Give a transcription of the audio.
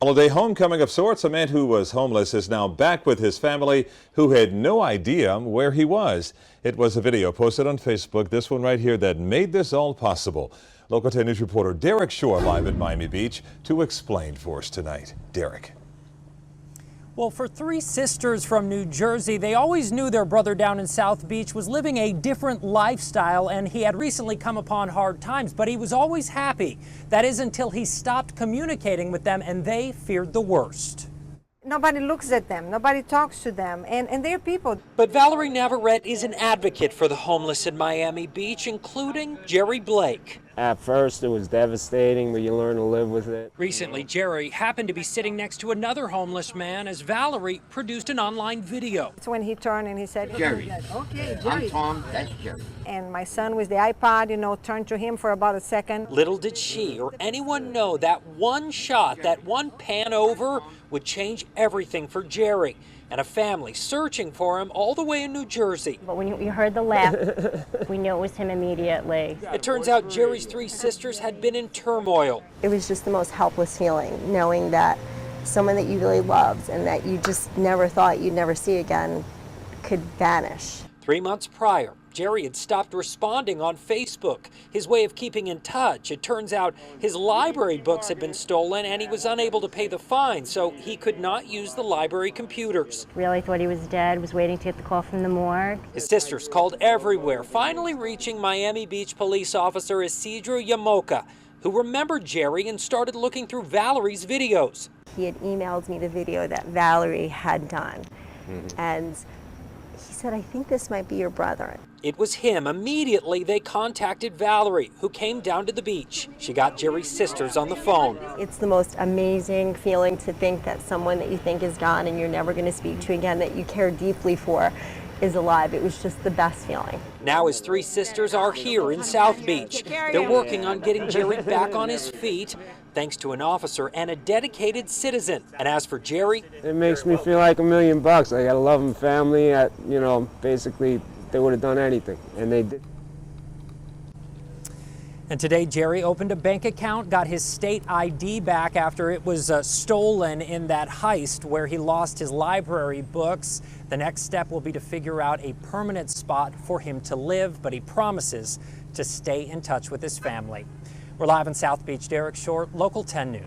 Holiday homecoming of sorts. A man who was homeless is now back with his family who had no idea where he was. It was a video posted on Facebook, this one right here, that made this all possible. Local 10 News reporter Derek Shore live at Miami Beach to explain for us tonight. Derek. Well, for three sisters from New Jersey, they always knew their brother down in South Beach was living a different lifestyle, and he had recently come upon hard times, but he was always happy. That is until he stopped communicating with them, and they feared the worst. Nobody looks at them, nobody talks to them, and they're people. But Valerie Navarrete is an advocate for the homeless in Miami Beach, including Jerry Blake. At first it was devastating, but you learn to live with it. Recently, Jerry happened to be sitting next to another homeless man as Valerie produced an online video. It's when he turned and he said, Jerry. Okay, Jerry. I'm Tom, that's Jerry. And my son with the iPod, turned to him for about a second. Little did she or anyone know that one shot, that one pan over, would change everything for Jerry and a family searching for him all the way in New Jersey. But when we heard the laugh, we knew it was him immediately. It turns out Jerry's three sisters had been in turmoil. It was just the most helpless feeling, knowing that someone that you really loved and that you just never thought you'd never see again could vanish. 3 months prior, Jerry had stopped responding on Facebook, his way of keeping in touch. It turns out his library books had been stolen and he was unable to pay the fine, so he could not use the library computers. Really thought he was dead, was waiting to get the call from the morgue. His sisters called everywhere, finally reaching Miami Beach police officer Isidro Yamoka, who remembered Jerry and started looking through Valerie's videos. He had emailed me the video that Valerie had done, and he said, I think this might be your brother. It was him. Immediately, they contacted Valerie, who came down to the beach. She got Jerry's sisters on the phone. It's the most amazing feeling to think that someone that you think is gone and you're never going to speak to again, that you care deeply for, is alive. It was just the best feeling. Now his three sisters are here in South Beach. They're working on getting Jerry back on his feet, thanks to an officer and a dedicated citizen. And as for Jerry, it makes me feel like $1,000,000. I got a loving family. Basically, they would have done anything, and they did. And today, Jerry opened a bank account, got his state ID back after it was stolen in that heist where he lost his library books. The next step will be to figure out a permanent spot for him to live, but he promises to stay in touch with his family. We're live in South Beach. Derek Shore, Local 10 News.